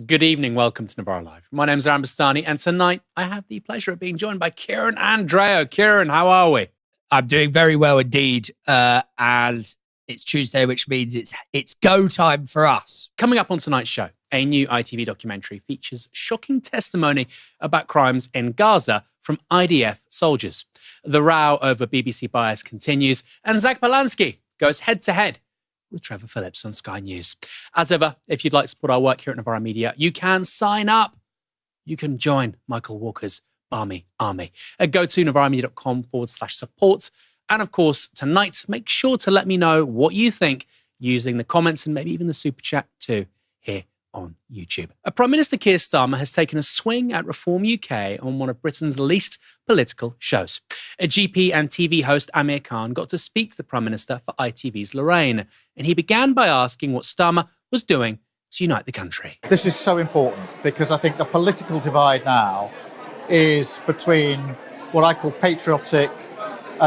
Good evening. Welcome to Novara Live. My name's Bastani, and tonight I have the pleasure of being joined by Kieran and Andrieu. Kieran, how are we? I'm doing very well indeed, and it's Tuesday, which means it's go time for us. Coming up on tonight's show, a new ITV documentary features shocking testimony about crimes in Gaza from IDF soldiers. The row over BBC bias continues, and Zach Polanski goes head-to-head with Trevor Phillips on Sky News. As ever, if you'd like to support our work here at Novara Media, you can sign up. You can join Michael Walker's Barmy Army. Go to novaramedia.com/support. And of course, tonight, make sure to let me know what you think using the comments and maybe even the super chat too here on YouTube. Prime Minister Keir Starmer has taken a swing at Reform UK on one of Britain's least political shows. A GP and TV host Amir Khan got to speak to the Prime Minister for ITV's Lorraine, and he began by asking what Starmer was doing to unite the country. This is so important because I think the political divide now is between what I call patriotic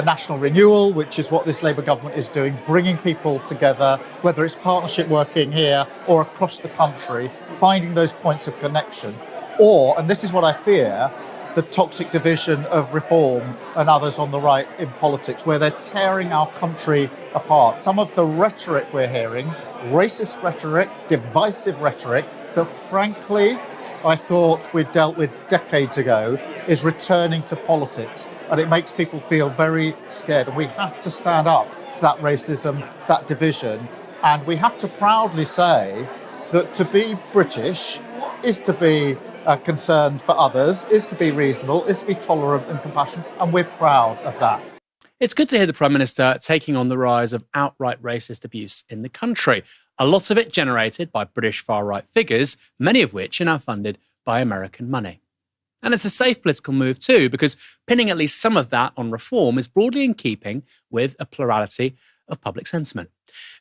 national renewal, which is what this Labour government is doing, bringing people together, whether it's partnership working here or across the country, finding those points of connection, or, and this is what I fear, the toxic division of Reform and others on the right in politics, where they're tearing our country apart. Some of the rhetoric we're hearing, racist rhetoric, divisive rhetoric, that frankly I thought we'd dealt with decades ago, is returning to politics. And it makes people feel very scared. And we have to stand up to that racism, to that division. And we have to proudly say that to be British is to be concerned for others, is to be reasonable, is to be tolerant and compassionate. And we're proud of that. It's good to hear the Prime Minister taking on the rise of outright racist abuse in the country. A lot of it generated by British far-right figures, many of which are now funded by American money. And it's a safe political move too, because pinning at least some of that on Reform is broadly in keeping with a plurality of public sentiment.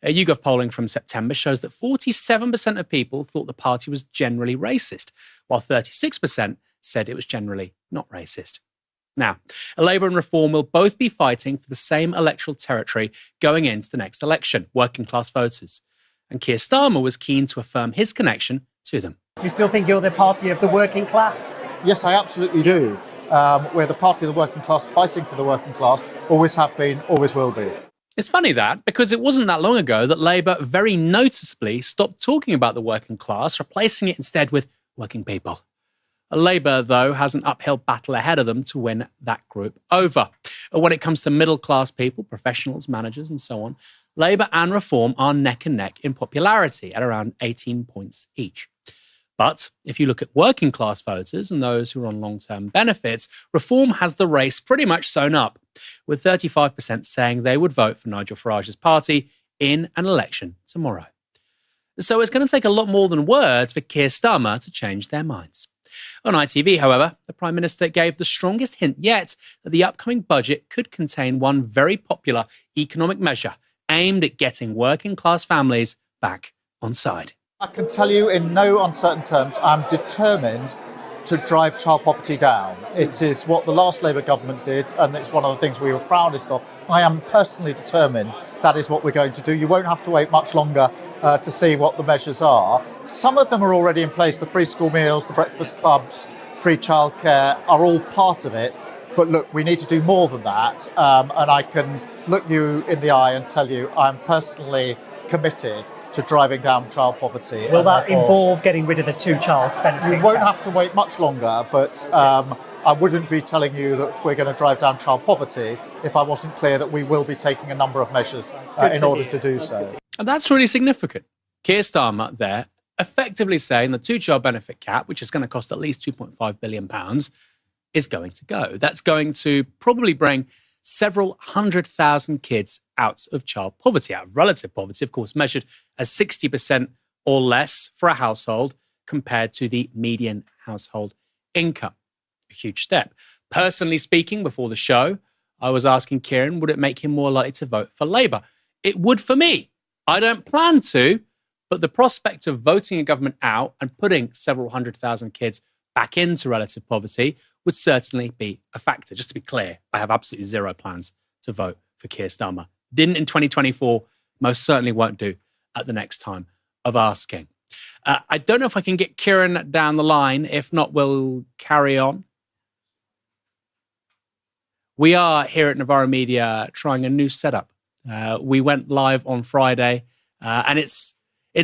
YouGov polling from September shows that 47% of people thought the party was generally racist, while 36% said it was generally not racist. Now, Labour and Reform will both be fighting for the same electoral territory going into the next election, working class voters. And Keir Starmer was keen to affirm his connection to them. You still think you're the party of the working class? Yes, I absolutely do. We're the party of the working class, fighting for the working class, always have been, always will be. It's funny that, because it wasn't that long ago that Labour very noticeably stopped talking about the working class, replacing it instead with working people. Labour, though, has an uphill battle ahead of them to win that group over. When it comes to middle-class people, professionals, managers and so on, Labour and Reform are neck and neck in popularity at around 18 points each. But if you look at working class voters and those who are on long-term benefits, Reform has the race pretty much sewn up, with 35% saying they would vote for Nigel Farage's party in an election tomorrow. So it's going to take a lot more than words for Keir Starmer to change their minds. On ITV, however, the Prime Minister gave the strongest hint yet that the upcoming budget could contain one very popular economic measure aimed at getting working class families back on side. I can tell you in no uncertain terms, I'm determined to drive child poverty down. It is what the last Labour government did, and it's one of the things we were proudest of. I am personally determined that is what we're going to do. You won't have to wait much longer to see what the measures are. Some of them are already in place. The free school meals, the breakfast clubs, free childcare are all part of it. But look, we need to do more than that. And I can look you in the eye and tell you I'm personally committed to driving down child poverty. Will that involve getting rid of the two-child benefit? You won't have to wait much longer, but I wouldn't be telling you that we're going to drive down child poverty if I wasn't clear that we will be taking a number of measures in order to do so. And that's really significant. Keir Starmer there effectively saying the two-child benefit cap, which is going to cost at least £2.5 billion, is going to go. That's going to probably bring several 100,000 kids out of child poverty, out of relative poverty, of course, measured as 60% or less for a household compared to the median household income. A huge step. Personally speaking, before the show, I was asking Kieran, would it make him more likely to vote for Labour? It would for me. I don't plan to, but the prospect of voting a government out and putting several 100,000 kids back into relative poverty would certainly be a factor. Just to be clear, I have absolutely zero plans to vote for Keir Starmer. Didn't in 2024, most certainly won't do at the next time of asking. I don't know if I can get Kieran down the line. If not, we'll carry on. We are here at Novara Media trying a new setup. We went live on Friday, and it's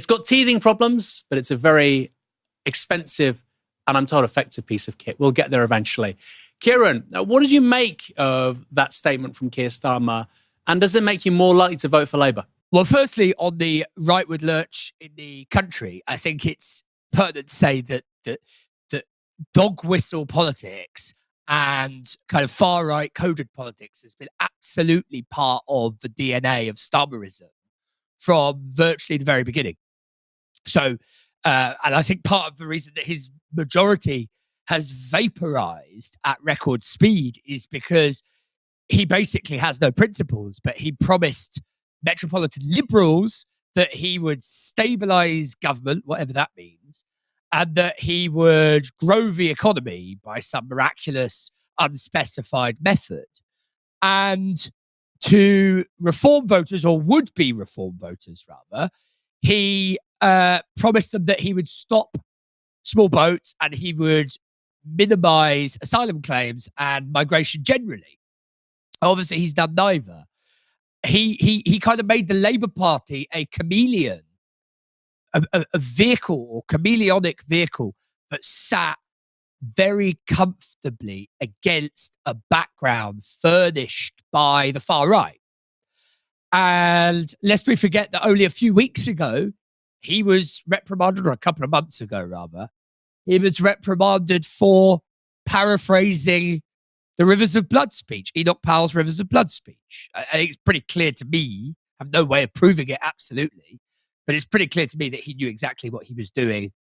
got teething problems, but it's a very expensive and I'm told effective piece of kit. We'll get there eventually. Kieran, what did you make of that statement from Keir Starmer, and does it make you more likely to vote for Labour? Well, firstly, on the rightward lurch in the country, I think it's pertinent to say that dog whistle politics and kind of far-right coded politics has been absolutely part of the DNA of Starmerism from virtually the very beginning. So, and I think part of the reason that his majority has vaporized at record speed is because he basically has no principles, but he promised metropolitan liberals that he would stabilize government, whatever that means, and that he would grow the economy by some miraculous, unspecified method. And to reform voters, or would-be reform voters rather, he promised them that he would stop small boats and he would minimize asylum claims and migration generally. Obviously, he's done neither. He kind of made the Labour Party a chameleon, a vehicle, or chameleonic vehicle that sat very comfortably against a background furnished by the far right. And lest we forget that only a few weeks ago, he was reprimanded, or a couple of months ago rather, he was reprimanded for paraphrasing the Rivers of Blood speech, Enoch Powell's Rivers of Blood speech. I think it's pretty clear to me, I have no way of proving it absolutely, but it's pretty clear to me that he knew exactly what he was doing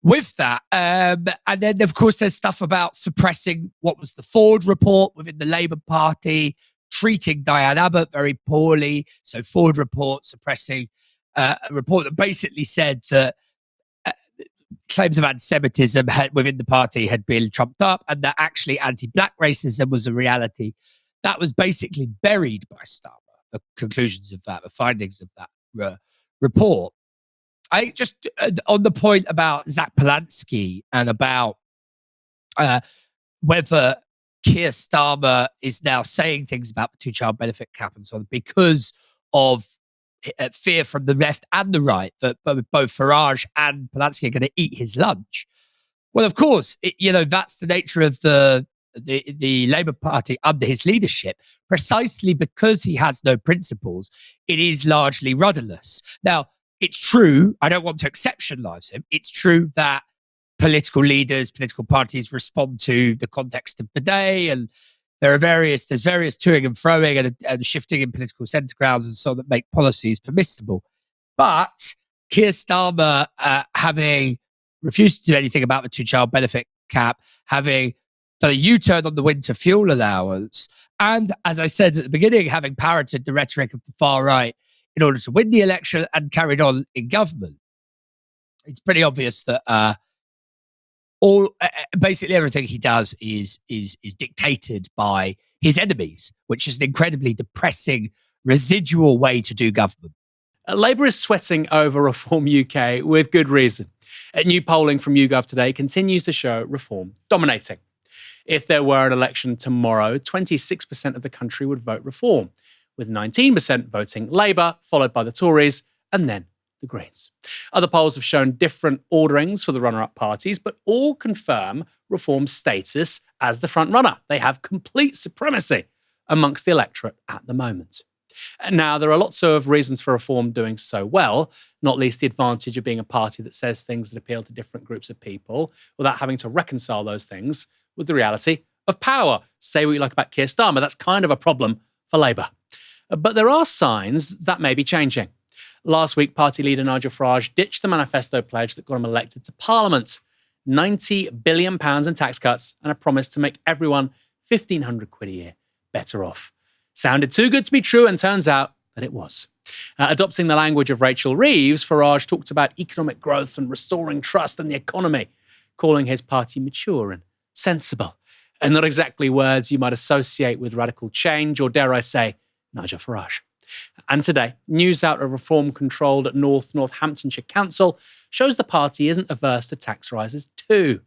with that. And then, of course, there's stuff about suppressing what was the Ford report within the Labour Party, treating Diane Abbott very poorly. So Ford report suppressing a report that basically said that claims of anti-Semitism within the party had been trumped up, and that actually anti-black racism was a reality. That was basically buried by Starmer, the conclusions of that, the findings of that report. I think just on the point about Zach Polanski and about whether Keir Starmer is now saying things about the two-child benefit cap and so on because of fear from the left and the right that both Farage and Polanski are going to eat his lunch. Well, of course, that's the nature of the Labour Party under his leadership. Precisely because he has no principles, it is largely rudderless. Now, it's true, I don't want to exceptionalize him, it's true that political leaders, political parties respond to the context of the day, and there's various toing and froing and shifting in political centre grounds and so on that make policies permissible. But Keir Starmer, having refused to do anything about the two-child benefit cap, having done a U-turn on the winter fuel allowance, and, as I said at the beginning, having parroted the rhetoric of the far right in order to win the election and carried on in government, it's pretty obvious that basically everything he does is dictated by his enemies, which is an incredibly depressing residual way to do government. Labour is sweating over Reform UK with good reason. New polling from YouGov today continues to show Reform dominating. If there were an election tomorrow, 26% of the country would vote Reform, with 19% voting Labour, followed by the Tories, and then the Greens. Other polls have shown different orderings for the runner-up parties, but all confirm Reform's status as the front-runner. They have complete supremacy amongst the electorate at the moment. Now, there are lots of reasons for Reform doing so well, not least the advantage of being a party that says things that appeal to different groups of people without having to reconcile those things with the reality of power. Say what you like about Keir Starmer, that's kind of a problem for Labour. But there are signs that may be changing. Last week, party leader Nigel Farage ditched the manifesto pledge that got him elected to Parliament. £90 billion in tax cuts and a promise to make everyone £1,500 a year better off. Sounded too good to be true, and turns out that it was. Adopting the language of Rachel Reeves, Farage talked about economic growth and restoring trust in the economy, calling his party mature and sensible, and not exactly words you might associate with radical change or, dare I say, Nigel Farage. And today, news out of Reform-controlled Northamptonshire Council shows the party isn't averse to tax rises too.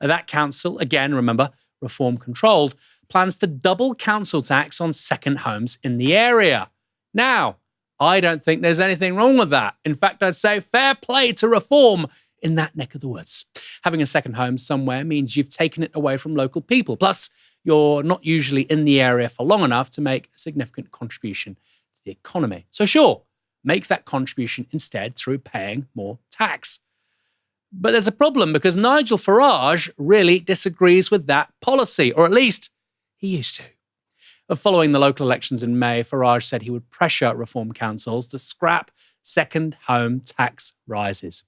That council, again, remember, Reform-controlled, plans to double council tax on second homes in the area. Now, I don't think there's anything wrong with that. In fact, I'd say fair play to Reform in that neck of the woods. Having a second home somewhere means you've taken it away from local people. Plus, you're not usually in the area for long enough to make a significant contribution to the economy. So sure, make that contribution instead through paying more tax. But there's a problem because Nigel Farage really disagrees with that policy, or at least he used to. Following the local elections in May, Farage said he would pressure reform councils to scrap second home tax rises.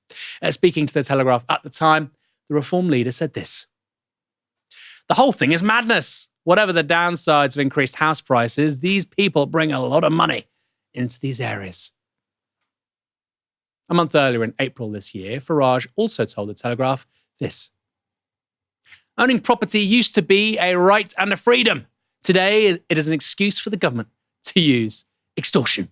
Speaking to the Telegraph at the time, the Reform leader said this: "The whole thing is madness. Whatever the downsides of increased house prices, these people bring a lot of money into these areas." A month earlier, in April this year, Farage also told the Telegraph this: "Owning property used to be a right and a freedom. Today, it is an excuse for the government to use extortion."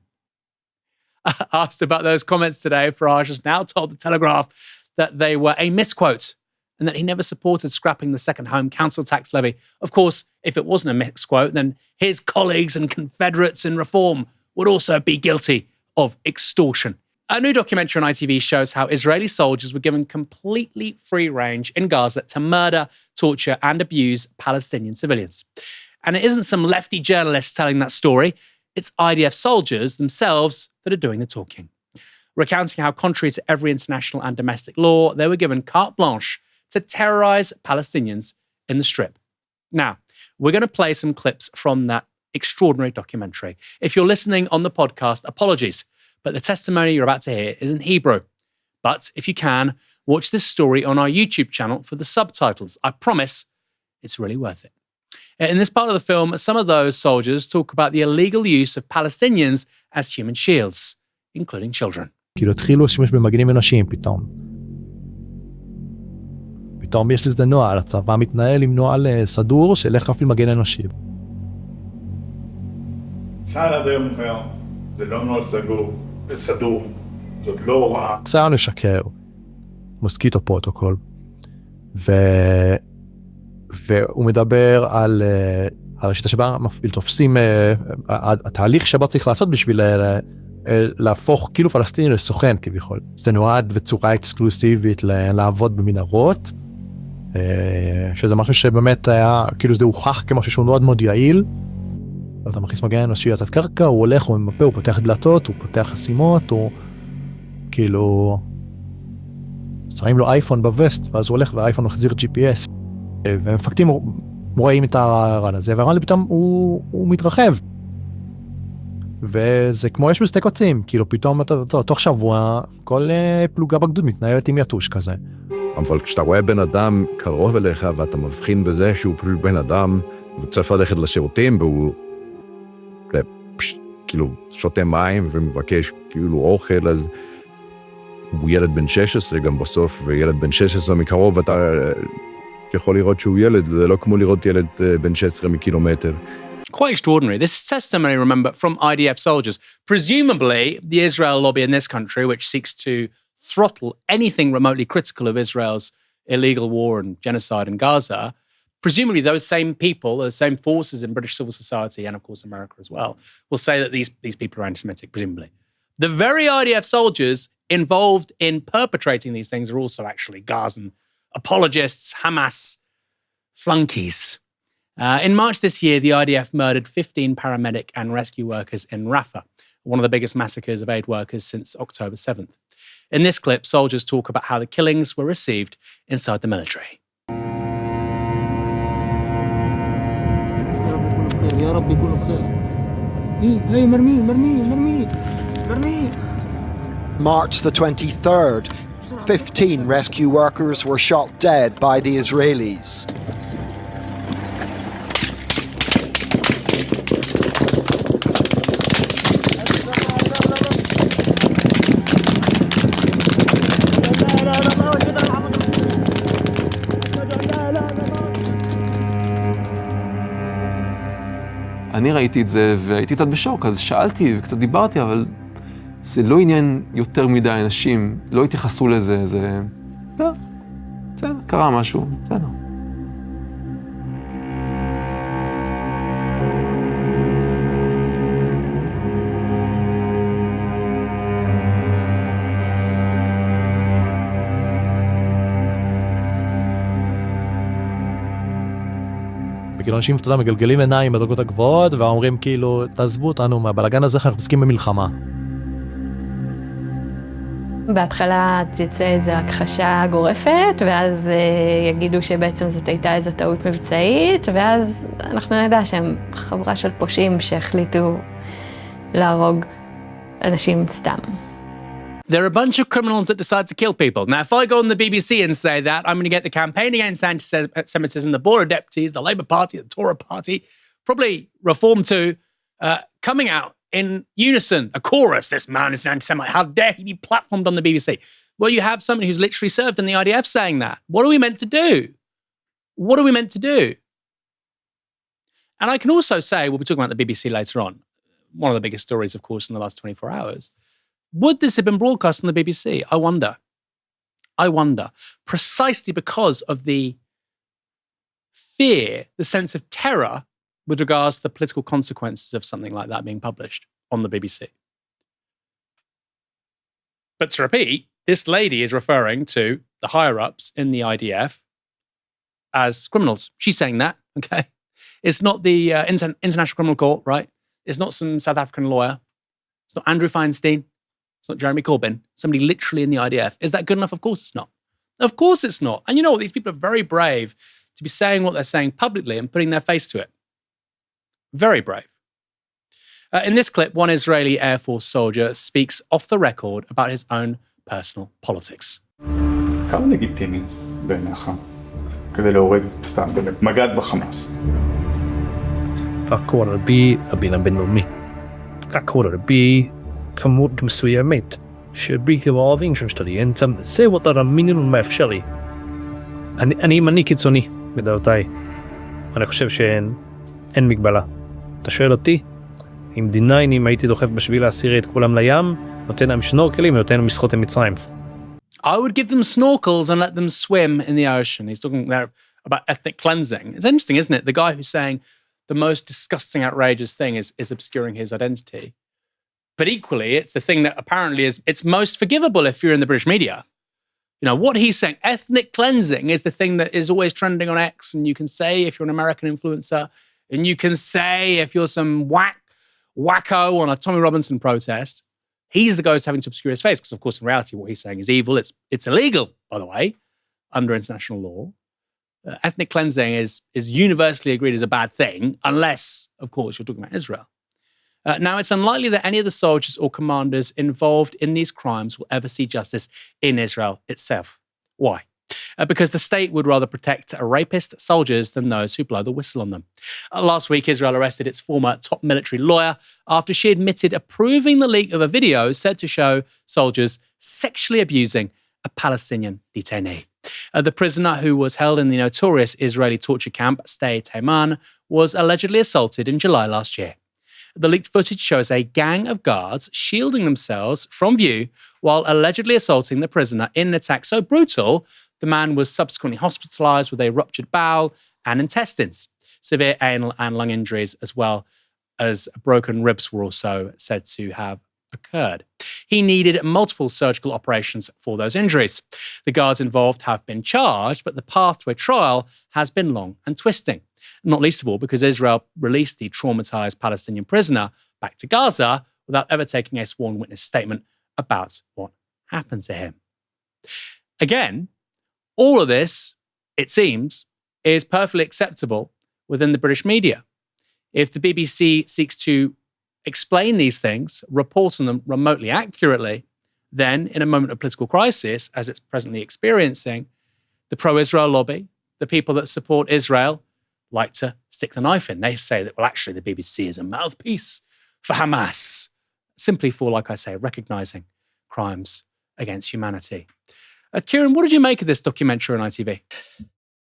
Asked about those comments today, Farage has now told the Telegraph that they were a misquote and that he never supported scrapping the second home council tax levy. Of course, if it wasn't a misquote, then his colleagues and confederates in Reform would also be guilty of extortion. A new documentary on ITV shows how Israeli soldiers were given completely free range in Gaza to murder, torture, and abuse Palestinian civilians. And it isn't some lefty journalists telling that story. It's IDF soldiers themselves that are doing the talking, recounting how, contrary to every international and domestic law, they were given carte blanche to terrorize Palestinians in the Strip. Now, we're going to play some clips from that extraordinary documentary. If you're listening on the podcast, apologies, but the testimony you're about to hear is in Hebrew. But if you can, watch this story on our YouTube channel for the subtitles. I promise it's really worth it. In this part of the film, some of those soldiers talk about the illegal use of Palestinians as human shields, including children. כאילו התחילו שימוש במגנים אנושיים פתאום. פתאום יש לזה נוהל, הצבא מתנהל עם נוהל סדור של איך להפעיל מגן אנושי. צה"ל עד היום אומר, זה לא נוהל סדור, זאת לא הוראה. צה"ל משקר, מוסקיטו פרוטוקול, והוא מדבר על השיטה שבה מפעיל תופסים, התהליך שבה צריך לעשות בשביל להפוך כאילו פלסטיני לסוכן כביכול. זה נועד בצורה אקסקלוסיבית לעבוד במנהרות, שזה משהו שבאמת היה, כאילו זה הוכח כמשהו שהוא מאוד מאוד יעיל. אתה מכניס מגן אנושי לתת קרקע, הוא הולך, הוא ממפה, הוא פותח דלתות, הוא פותח חסימות, הוא כאילו שמים לו אייפון בווסט, ואז הוא הולך והאייפון מחזיר GPS. ומפקדים רואים את הרעיון הזה, והרעיון הזה פתאום הוא מתרחב. וזה כמו יש בשתי קוצים, כאילו פתאום תוך שבוע כל פלוגה בגדוד מתנהלת עם יתוש כזה. אבל כשאתה רואה בן אדם קרוב אליך ואתה מבחין בזה שהוא פשוט בן אדם וצריך ללכת לשירותים והוא כאילו שותה מים ומבקש כאילו אוכל, אז הוא ילד בן 16 גם בסוף, וילד בן 16 מקרוב אתה יכול לראות שהוא ילד, זה לא כמו לראות ילד בן 16 מקילומטר. Quite extraordinary. This is testimony, remember, from IDF soldiers. Presumably, the Israel lobby in this country, which seeks to throttle anything remotely critical of Israel's illegal war and genocide in Gaza, presumably those same people, those same forces in British civil society and, of course, America as well, will say that these people are anti-Semitic, presumably. The very IDF soldiers involved in perpetrating these things are also actually Gazan apologists, Hamas flunkies. In March this year, the IDF murdered 15 paramedic and rescue workers in Rafah, one of the biggest massacres of aid workers since October 7th. In this clip, soldiers talk about how the killings were received inside the military. March the 23rd, 15 rescue workers were shot dead by the Israelis. אני ראיתי את זה והייתי קצת בשוק, אז שאלתי וקצת דיברתי, אבל זה לא עניין יותר מדי, אנשים לא התייחסו לזה, זה... בסדר, קרה משהו, בסדר. וכאילו אנשים, אתה יודע, מגלגלים עיניים בדרגות הגבוהות, ואומרים כאילו, תעזבו אותנו מהבלגן הזה, אנחנו עוסקים במלחמה. בהתחלה תצא איזו הכחשה גורפת, ואז יגידו שבעצם זאת הייתה איזו טעות מבצעית, ואז אנחנו נדע שהם חברה של פושעים שהחליטו להרוג אנשים סתם. There are a bunch of criminals that decide to kill people. Now, if I go on the BBC and say that, I'm going to get the Campaign Against Anti-Semitism, the Board of Deputies, the Labour Party, the Tory Party, probably Reform too, coming out in unison, a chorus, this man is an anti-Semite. How dare he be platformed on the BBC? Well, you have somebody who's literally served in the IDF saying that. What are we meant to do? What are we meant to do? And I can also say, we'll be talking about the BBC later on, one of the biggest stories, of course, in the last 24 hours. Would this have been broadcast on the BBC? I wonder. I wonder. Precisely because of the fear, the sense of terror with regards to the political consequences of something like that being published on the BBC. But to repeat, this lady is referring to the higher-ups in the IDF as criminals. She's saying that, okay? It's not the International Criminal Court, right? It's not some South African lawyer. It's not Andrew Feinstein. It's not Jeremy Corbyn. Somebody literally in the IDF. Is that good enough? Of course it's not. Of course it's not. And you know what? These people are very brave to be saying what they're saying publicly and putting their face to it. Very brave. In this clip, one Israeli Air Force soldier speaks off the record about his own personal politics. כמה לגיטימי בעיניך כדי להוריד סתם באמת מג"ד בחמאס? רק על פי הדין הבינלאומי. רק על פי כמות מסוימת שבלי אוהבים שמשתדלים, זה what המינימום האפשרי. אני ימני קיצוני בדעותיי. אני חושב שאין מגבלה. אתה שואל אותי, עם D9 הייתי דוחף בשביל העשירי את כולם לים, נותן להם שנורקלים ונותן להם לשחות למצרים. I would give them snorkels and let them swim in the ocean. He's talking there about ethnic cleansing. It's interesting, isn't it? The guy who's saying the most disgusting, outrageous thing is obscuring his identity. But equally, it's the thing that apparently it's most forgivable if you're in the British media. You know, what he's saying, ethnic cleansing is the thing that is always trending on X, and you can say if you're an American influencer, and you can say if you're some wacko on a Tommy Robinson protest, he's the guy who's having to obscure his face, because of course in reality what he's saying is evil. It's illegal, by the way, under international law. Ethnic cleansing is universally agreed as a bad thing, unless, of course, you're talking about Israel. Now, it's unlikely that any of the soldiers or commanders involved in these crimes will ever see justice in Israel itself. Why? Because the state would rather protect rapist soldiers than those who blow the whistle on them. Last week, Israel arrested its former top military lawyer after she admitted approving the leak of a video said to show soldiers sexually abusing a Palestinian detainee. The prisoner, who was held in the notorious Israeli torture camp Sde Taiman, was allegedly assaulted in July last year. The leaked footage shows a gang of guards shielding themselves from view while allegedly assaulting the prisoner in an attack so brutal, the man was subsequently hospitalized with a ruptured bowel and intestines. Severe anal and lung injuries, as well as broken ribs, were also said to have occurred. He needed multiple surgical operations for those injuries. The guards involved have been charged, but the path to a trial has been long and twisting. Not least of all because Israel released the traumatized Palestinian prisoner back to Gaza without ever taking a sworn witness statement about what happened to him. Again, all of this, it seems, is perfectly acceptable within the British media. If the BBC seeks to explain these things, report on them remotely accurately, then in a moment of political crisis, as it's presently experiencing, the pro-Israel lobby, the people that support Israel, like to stick the knife in. They say that, well, actually, the BBC is a mouthpiece for Hamas, simply for, like I say, recognizing crimes against humanity. Kieran, what did you make of this documentary on ITV?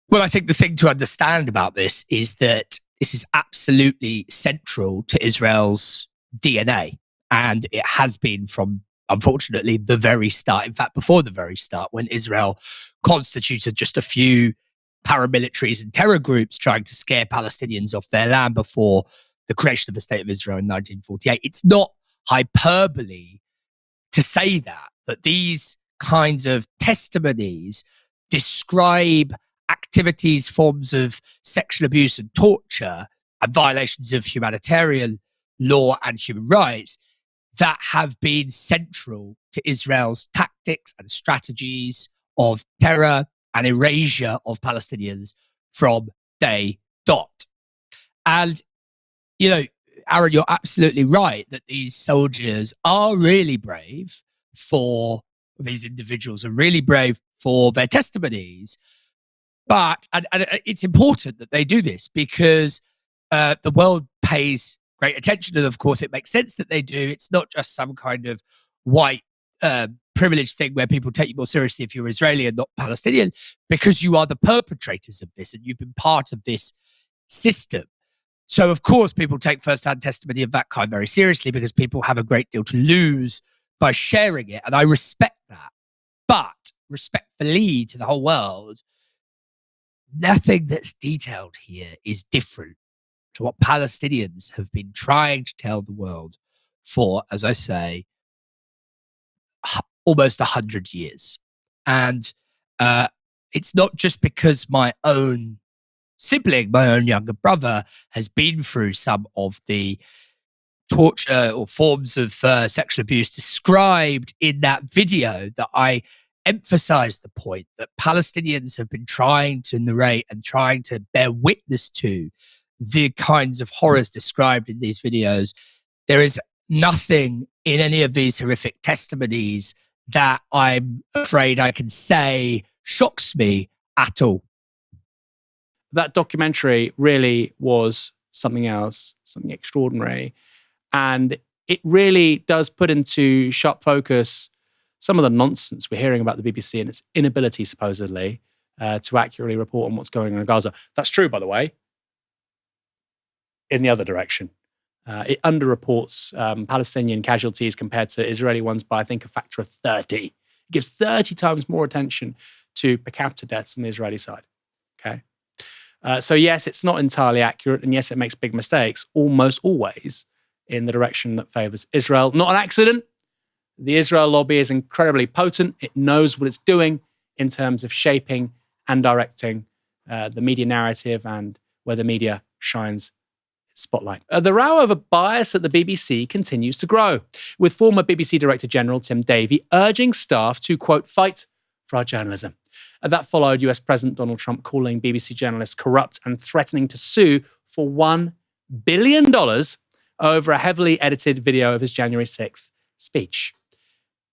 Well, I think the thing to understand about this is that this is absolutely central to Israel's DNA. And it has been from, unfortunately, the very start. In fact, before the very start, when Israel constituted just a few paramilitaries and terror groups trying to scare Palestinians off their land before the creation of the State of Israel in 1948. It's not hyperbole to say that these kinds of testimonies describe activities, forms of sexual abuse and torture and violations of humanitarian law and human rights that have been central to Israel's tactics and strategies of terror and erasure of Palestinians from day dot. And, you know, Aaron, you're absolutely right that these soldiers are really brave for these individuals, are really brave for their testimonies. But and it's important that they do this because the world pays great attention. And of course, it makes sense that they do. It's not just some kind of white privileged thing where people take you more seriously if you're Israeli and not Palestinian, because you are the perpetrators of this and you've been part of this system. So, of course, people take first-hand testimony of that kind very seriously because people have a great deal to lose by sharing it. And I respect that. But respectfully to the whole world, nothing that's detailed here is different to what Palestinians have been trying to tell the world for, as I say, almost 100 years. And it's not just because my own sibling, my own younger brother, has been through some of the torture or forms of sexual abuse described in that video that I emphasize the point that Palestinians have been trying to narrate and trying to bear witness to the kinds of horrors described in these videos. There is nothing in any of these horrific testimonies that I'm afraid I can say shocks me at all. That documentary really was something else, something extraordinary. And it really does put into sharp focus some of the nonsense we're hearing about the BBC and its inability, supposedly, to accurately report on what's going on in Gaza. That's true, by the way, in the other direction. It underreports Palestinian casualties compared to Israeli ones by, I think, a factor of 30. It gives 30 times more attention to per capita deaths on the Israeli side. Okay. So yes, it's not entirely accurate, and yes, it makes big mistakes, almost always in the direction that favors Israel. Not an accident. The Israel lobby is incredibly potent. It knows what it's doing in terms of shaping and directing the media narrative and where the media shines its spotlight. The row over bias at the BBC continues to grow, with former BBC Director General Tim Davie urging staff to, quote, fight for our journalism. That followed US President Donald Trump calling BBC journalists corrupt and threatening to sue for $1 billion over a heavily edited video of his January 6th speech.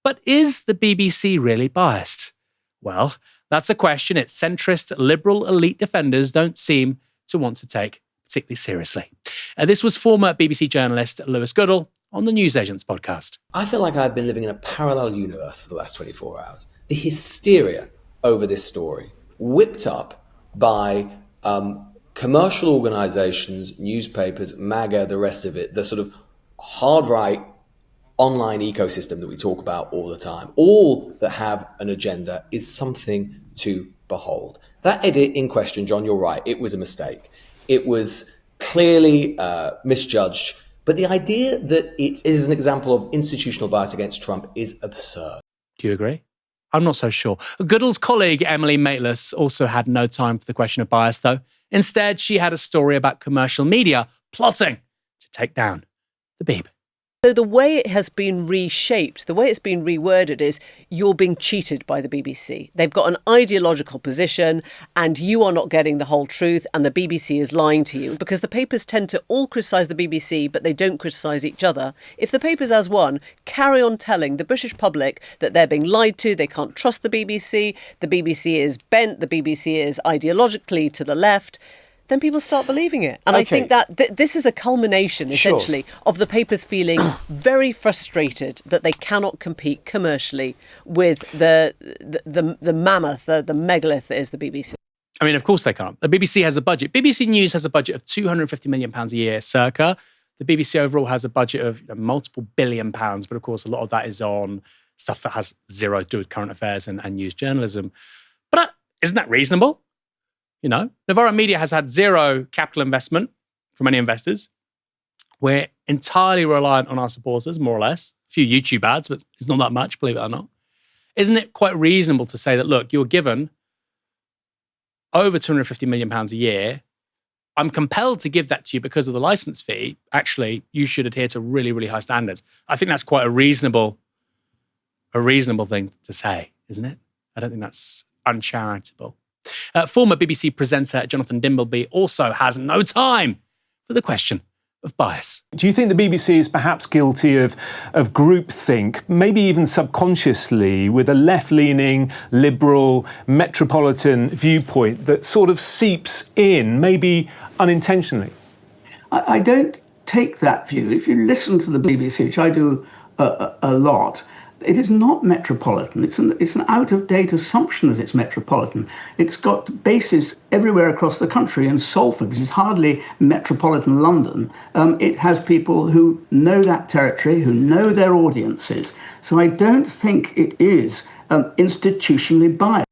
But is the BBC really biased? Well, that's a question its centrist, liberal elite defenders don't seem to want to take particularly seriously. This was former BBC journalist Lewis Goodall on the Newsagents podcast. I feel like I've been living in a parallel universe for the last 24 hours. The hysteria over this story, whipped up by commercial organizations, newspapers, MAGA, the rest of it, the sort of hard right online ecosystem that we talk about all the time, all that have an agenda, is something to behold. That edit in question, John, you're right, it was a mistake. It was clearly misjudged, but the idea that it is an example of institutional bias against Trump is absurd. Do you agree? I'm not so sure. Goodall's colleague, Emily Maitlis, also had no time for the question of bias, though. Instead, she had a story about commercial media plotting to take down the Beeb. So the way it has been reshaped, the way it's been reworded is you're being cheated by the BBC. They've got an ideological position and you are not getting the whole truth and the BBC is lying to you, because the papers tend to all criticise the BBC but they don't criticise each other. If the papers as one carry on telling the British public that they're being lied to, they can't trust the BBC is bent, the BBC is ideologically to the left, then people start believing it. And I think that this is a culmination, essentially, of the papers feeling very frustrated that they cannot compete commercially with the mammoth, the megalith that is the BBC. I mean, of course they can't. The BBC has a budget. BBC News has a budget of £250 million a year, circa. The BBC overall has a budget of multiple £billion, but of course a lot of that is on stuff that has zero to do with current affairs and news journalism. But isn't that reasonable? Novara Media has had zero capital investment from any investors. We're entirely reliant on our supporters, more or less. A few YouTube ads, but it's not that much, believe it or not. Isn't it quite reasonable to say that, look, you're given over £250 million a year. I'm compelled to give that to you because of the license fee. Actually, you should adhere to really, really high standards. I think that's quite a reasonable thing to say, isn't it? I don't think that's uncharitable. Former BBC presenter Jonathan Dimbleby also has no time for the question of bias. Do you think the BBC is perhaps guilty of groupthink, maybe even subconsciously, with a left-leaning, liberal, metropolitan viewpoint that sort of seeps in, maybe unintentionally? I don't take that view. If you listen to the BBC, which I do a lot, it is not metropolitan. It's an out-of-date assumption that it's metropolitan. It's got bases everywhere across the country. In Salford, which is hardly metropolitan London, it has people who know that territory, who know their audiences. So I don't think it is institutionally biased.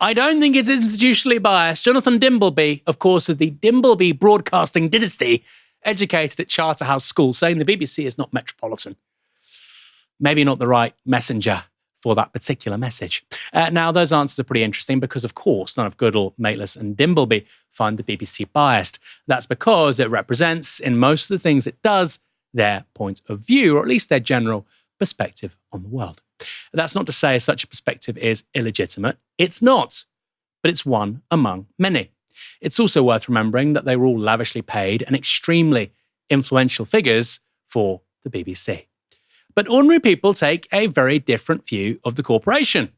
I don't think it's institutionally biased. Jonathan Dimbleby, of course, of the Dimbleby Broadcasting Dynasty, educated at Charterhouse School, saying the BBC is not metropolitan. Maybe not the right messenger for that particular message. Now, those answers are pretty interesting because, of course, none of Goodall, Mateless and Dimbleby find the BBC biased. That's because it represents, in most of the things it does, their point of view, or at least their general perspective on the world. That's not to say such a perspective is illegitimate. It's not, but it's one among many. It's also worth remembering that they were all lavishly paid and extremely influential figures for the BBC. But ordinary people take a very different view of the corporation.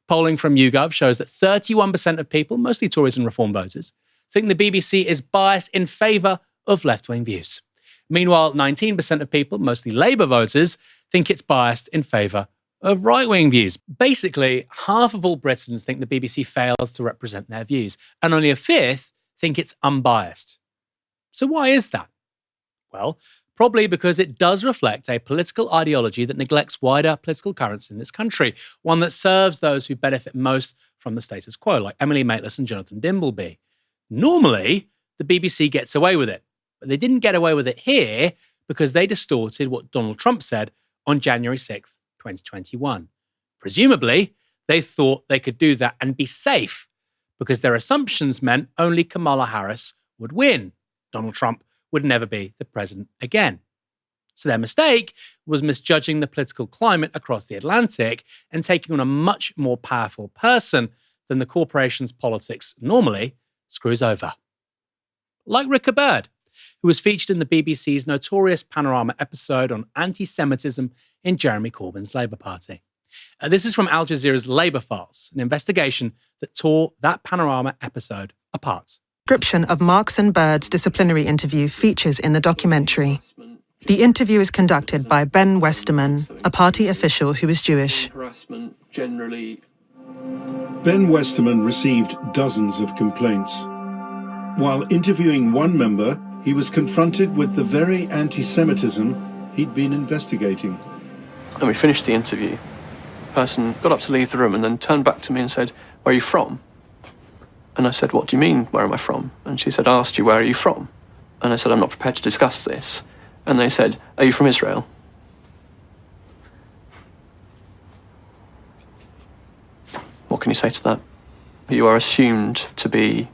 Polling from YouGov shows that 31% of people, mostly Tories and Reform voters, think the BBC is biased in favour of left-wing views. Meanwhile, 19% of people, mostly Labour voters, think it's biased in favour of right-wing views. Basically, half of all Britons think the BBC fails to represent their views, and only a fifth think it's unbiased. So why is that? Well, probably because it does reflect a political ideology that neglects wider political currents in this country, one that serves those who benefit most from the status quo, like Emily Mateless and Jonathan Dimbleby. Normally, the BBC gets away with it, but they didn't get away with it here because they distorted what Donald Trump said on January 6th, 2021. Presumably, they thought they could do that and be safe because their assumptions meant only Kamala Harris would win. Donald Trump would never be the president again. So their mistake was misjudging the political climate across the Atlantic and taking on a much more powerful person than the corporation's politics normally screws over. Like Ricker Bird, who was featured in the BBC's notorious Panorama episode on anti-Semitism in Jeremy Corbyn's Labour Party. This is from Al Jazeera's Labour Files, an investigation that tore that Panorama episode apart. Description of Marks and Bird's disciplinary interview features in the documentary. The interview is conducted by Ben Westerman, a party official who is Jewish. Harassment generally. Ben Westerman received dozens of complaints. While interviewing one member, he was confronted with the very anti-Semitism he'd been investigating. And we finished the interview. The person got up to leave the room and then turned back to me and said, "Where are you from?" And I said, "What do you mean, where am I from?" And she said, "I asked you, where are you from?" And I said, "I'm not prepared to discuss this." And they said, "Are you from Israel?" What can you say to that? You are assumed to be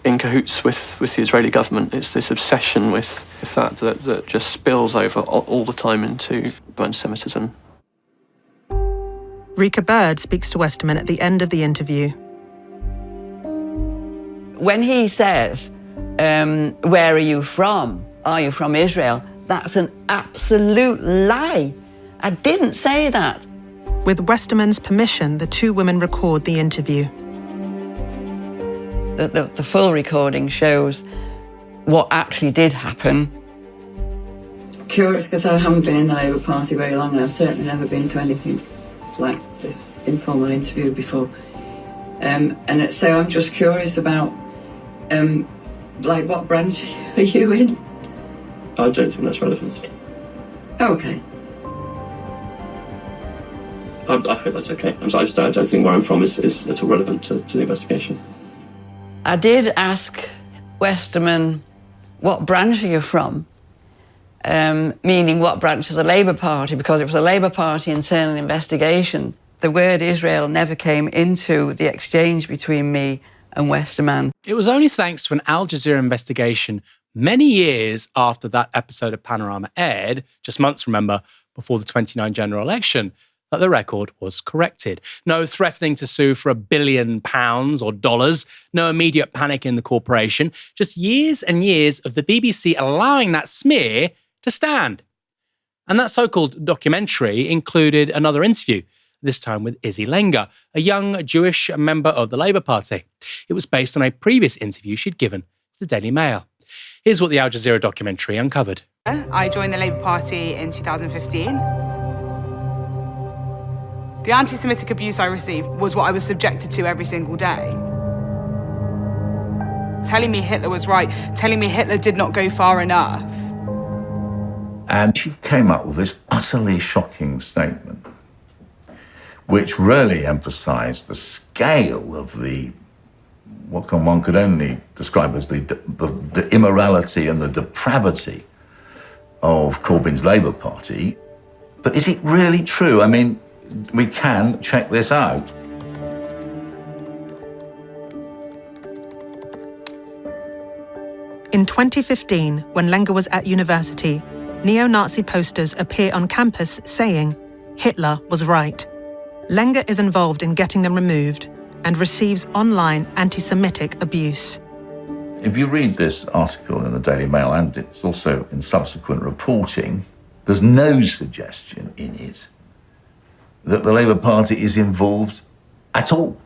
in cahoots with the Israeli government. It's this obsession with that just spills over all the time into anti-Semitism. Rika Bird speaks to Westerman at the end of the interview. When he says, "Where are you from? Are you from Israel?" That's an absolute lie. I didn't say that. With Westerman's permission, the two women record the interview. The full recording shows what actually did happen. Curious because I haven't been in the Labour Party very long and I've certainly never been to anything like this informal interview before. So I'm just curious about, like, what branch are you in? I don't think that's relevant. Okay. I hope that's okay. I'm sorry, I don't think where I'm from is at all relevant to the investigation. I did ask Westerman, what branch are you from? Meaning what branch of the Labour Party, because it was a Labour Party internal investigation. The word Israel never came into the exchange between me and Westerman. It was only thanks to an Al Jazeera investigation many years after that episode of Panorama aired, just months, remember, before the 29 general election, that the record was corrected. No threatening to sue for £1 billion or dollars, no immediate panic in the corporation, just years and years of the BBC allowing that smear to stand. And that so-called documentary included another interview, this time with Izzy Lenga, a young Jewish member of the Labour Party. It was based on a previous interview she'd given to the Daily Mail. Here's what the Al Jazeera documentary uncovered. I joined the Labour Party in 2015. The anti-Semitic abuse I received was what I was subjected to every single day. Telling me Hitler was right, telling me Hitler did not go far enough. And she came up with this utterly shocking statement, which really emphasised the scale of what one could only describe as the immorality and the depravity of Corbyn's Labour Party. But is it really true? I mean, we can check this out. In 2015, when Lenga was at university, neo-Nazi posters appear on campus saying, "Hitler was right." Lenga is involved in getting them removed and receives online anti-Semitic abuse. If you read this article in the Daily Mail, and it's also in subsequent reporting, there's no suggestion in it that the Labour Party is involved at all,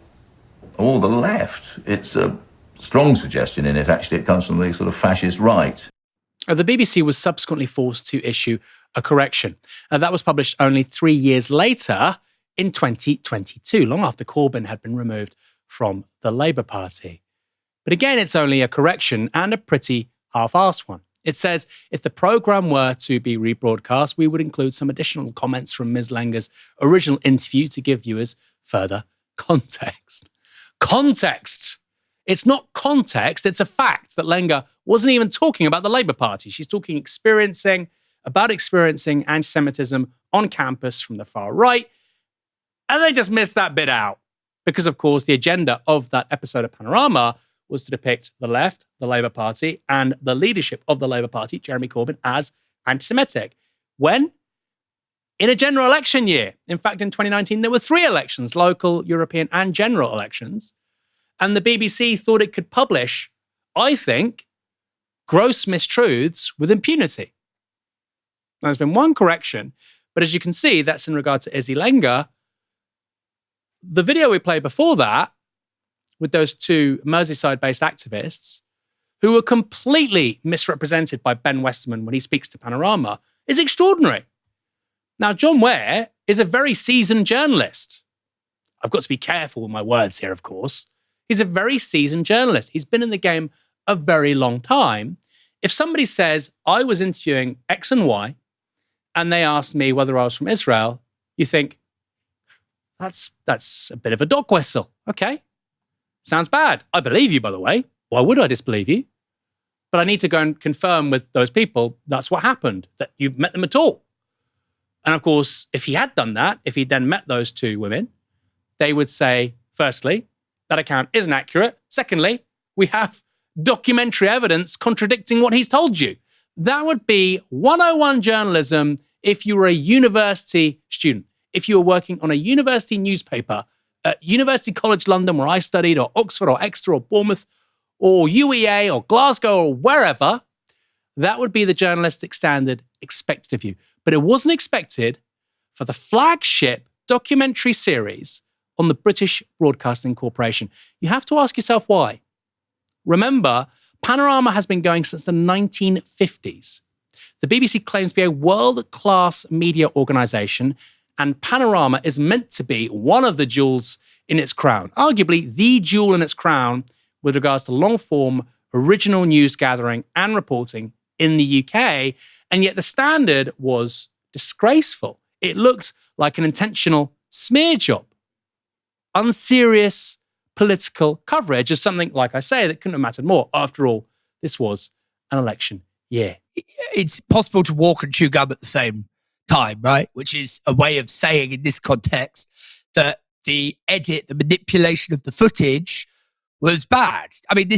or the left. It's a strong suggestion in it, actually. It comes from the sort of fascist right. The BBC was subsequently forced to issue a correction. That was published only 3 years later, in 2022, long after Corbyn had been removed from the Labour Party. But again, it's only a correction, and a pretty half-assed one. It says, if the programme were to be rebroadcast, we would include some additional comments from Ms. Lenga's original interview to give viewers further context. Context! It's not context, it's a fact that Lenga wasn't even talking about the Labour Party. She's talking about experiencing anti-Semitism on campus from the far right, and they just missed that bit out. Because, of course, the agenda of that episode of Panorama was to depict the left, the Labour Party, and the leadership of the Labour Party, Jeremy Corbyn, as anti-Semitic. When? In a general election year. In fact, in 2019, there were 3 elections, local, European, and general elections. And the BBC thought it could publish, I think, gross mistruths with impunity. Now, there's been one correction, but as you can see, that's in regard to Izzy Lenga. The video we played before that, with those 2 Merseyside-based activists, who were completely misrepresented by Ben Westerman when he speaks to Panorama, is extraordinary. Now, John Ware is a very seasoned journalist. I've got to be careful with my words here, of course. He's a very seasoned journalist. He's been in the game a very long time. If somebody says, I was interviewing X and Y, and they asked me whether I was from Israel, you think, that's a bit of a dog whistle. Okay. Sounds bad. I believe you, by the way. Why would I disbelieve you? But I need to go and confirm with those people that's what happened, that you've met them at all. And of course, if he had done that, if he'd then met those 2 women, they would say, firstly, that account isn't accurate. Secondly, we have documentary evidence contradicting what he's told you. That would be 101 journalism if you were a university student, if you were working on a university newspaper at University College London, where I studied, or Oxford, or Exeter, or Bournemouth, or UEA, or Glasgow, or wherever. That would be the journalistic standard expected of you. But it wasn't expected for the flagship documentary series on the British Broadcasting Corporation. You have to ask yourself why. Remember, Panorama has been going since the 1950s. The BBC claims to be a world-class media organisation, and Panorama is meant to be one of the jewels in its crown, arguably the jewel in its crown with regards to long-form original news gathering and reporting in the UK. And yet the Standard was disgraceful. It looked like an intentional smear job. Unserious political coverage of something, like I say, that couldn't have mattered more. After all, this was an election year. It's possible to walk and chew gum at the same time, right? Which is a way of saying in this context that the edit, the manipulation of the footage was bad. I mean,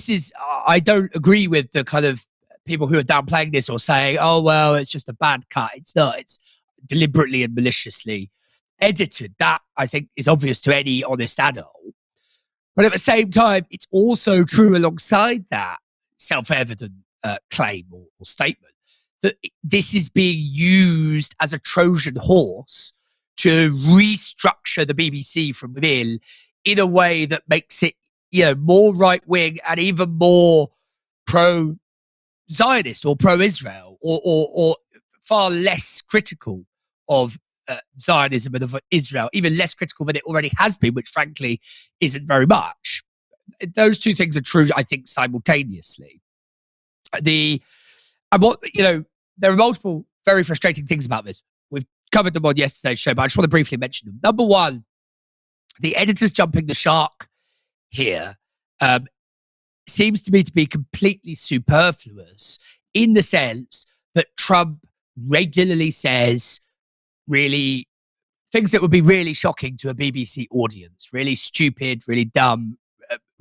I don't agree with the kind of people who are downplaying this or saying, oh, well, it's just a bad cut. It's not. It's deliberately and maliciously edited. That, I think, is obvious to any honest adult. But at the same time, it's also true alongside that self-evident claim or statement that this is being used as a Trojan horse to restructure the BBC from within in a way that makes it, more right-wing and even more pro-Zionist or pro-Israel or far less critical of Zionism and of Israel, even less critical than it already has been, which frankly isn't very much. Those two things are true, I think, simultaneously. There are multiple very frustrating things about this. We've covered them on yesterday's show, but I just want to briefly mention them. Number one, the editors jumping the shark here seems to me to be completely superfluous in the sense that Trump regularly says really things that would be really shocking to a BBC audience, really stupid, really dumb,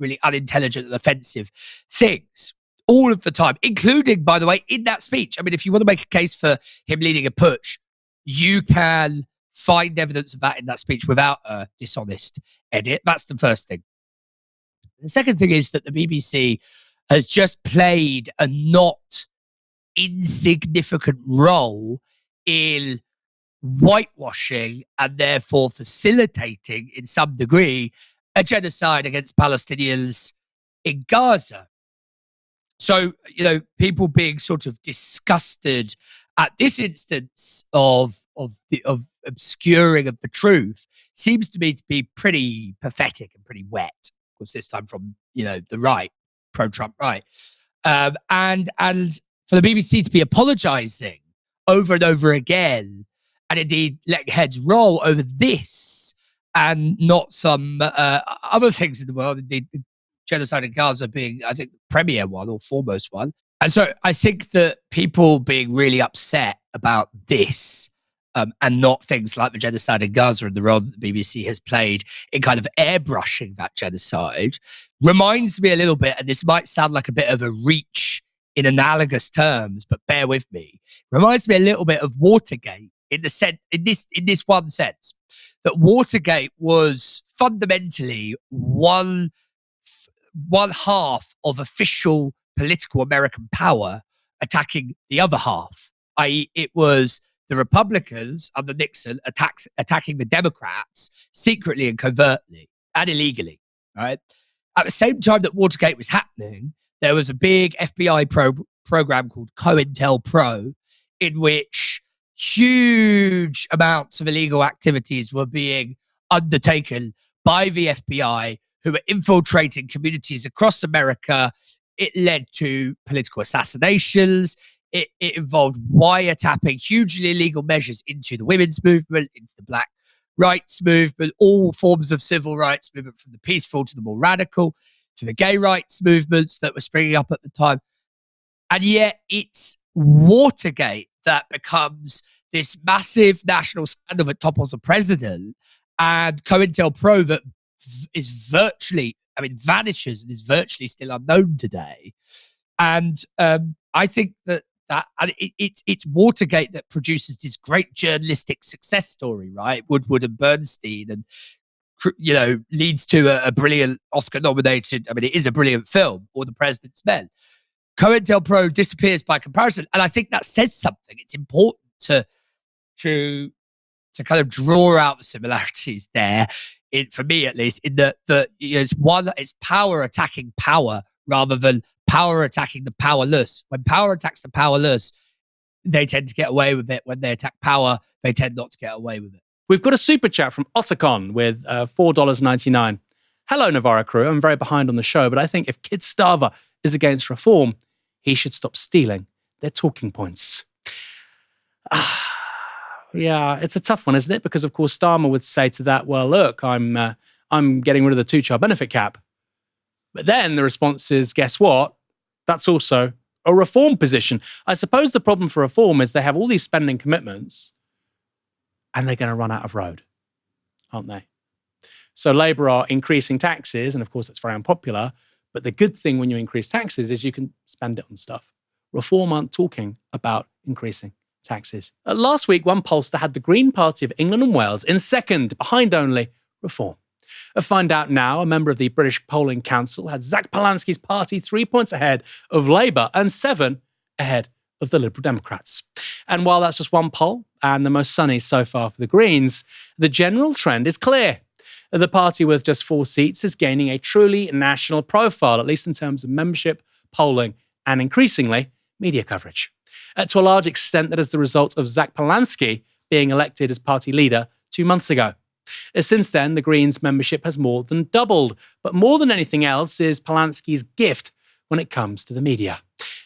really unintelligent and offensive things all of the time, including, by the way, in that speech. I mean, if you want to make a case for him leading a putsch, you can find evidence of that in that speech without a dishonest edit. That's the first thing. The second thing is that the BBC has just played a not insignificant role in whitewashing and therefore facilitating, in some degree, a genocide against Palestinians in Gaza. So, people being sort of disgusted at this instance of obscuring of the truth seems to me to be pretty pathetic and pretty wet. Of course, this time from, the right, pro-Trump right. And for the BBC to be apologising over and over again, and indeed letting heads roll over this and not some other things in the world, indeed the genocide in Gaza being, I think, the premier one or foremost one. And so I think that people being really upset about this and not things like the genocide in Gaza and the role that the BBC has played in kind of airbrushing that genocide reminds me a little bit, and this might sound like a bit of a reach in analogous terms, but bear with me, reminds me a little bit of Watergate in this one sense, that Watergate was fundamentally one half of official political American power attacking the other half, i.e. it was the Republicans under Nixon attacking the Democrats secretly and covertly and illegally, right? At the same time that Watergate was happening, there was a big FBI program called COINTELPRO in which huge amounts of illegal activities were being undertaken by the FBI, who were infiltrating communities across America. It led to political assassinations. It involved wiretapping hugely illegal measures into the women's movement, into the black rights movement, all forms of civil rights movement, from the peaceful to the more radical, to the gay rights movements that were springing up at the time. And yet it's Watergate that becomes this massive national scandal that topples the president, and COINTELPRO that is vanishes and is virtually still unknown today. And I think that it's Watergate that produces this great journalistic success story, right? Woodward and Bernstein, and leads to a brilliant Oscar-nominated. I mean, it is a brilliant film, Or the President's Men. COINTELPRO disappears by comparison, and I think that says something. It's important to kind of draw out the similarities there. For me, at least, in that it's power attacking power rather than power attacking the powerless. When power attacks the powerless, they tend to get away with it. When they attack power, they tend not to get away with it. We've got a super chat from Otacon with $4.99. Hello, Novara crew. I'm very behind on the show, but I think if Keir Starmer is against reform, he should stop stealing their talking points. Yeah, it's a tough one, isn't it? Because, of course, Starmer would say to that, well, look, I'm getting rid of the two-child benefit cap. But then the response is, guess what? That's also a reform position. I suppose the problem for reform is they have all these spending commitments and they're going to run out of road, aren't they? So Labour are increasing taxes, and of course that's very unpopular, but the good thing when you increase taxes is you can spend it on stuff. Reform aren't talking about increasing taxes. Last week, one pollster had the Green Party of England and Wales in second, behind only Reform. Find out now, a member of the British Polling Council had Zach Polanski's party 3 points ahead of Labour and 7 ahead of the Liberal Democrats. And while that's just one poll, and the most sunny so far for the Greens, the general trend is clear. The party with just 4 seats is gaining a truly national profile, at least in terms of membership, polling, and increasingly, media coverage. To a large extent, that is the result of Zach Polanski being elected as party leader 2 months ago. Since then, the Greens' membership has more than doubled, but more than anything else is Polanski's gift when it comes to the media.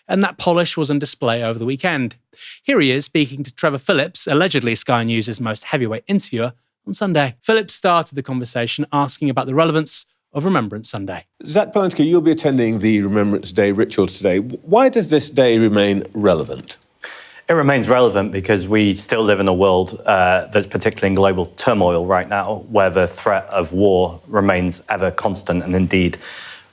And that polish was on display over the weekend. Here he is speaking to Trevor Phillips, allegedly Sky News' most heavyweight interviewer, on Sunday. Phillips started the conversation asking about the relevance of Remembrance Sunday. Zach Polanski, you'll be attending the Remembrance Day rituals today. Why does this day remain relevant? It remains relevant because we still live in a world that's particularly in global turmoil right now, where the threat of war remains ever constant. And indeed,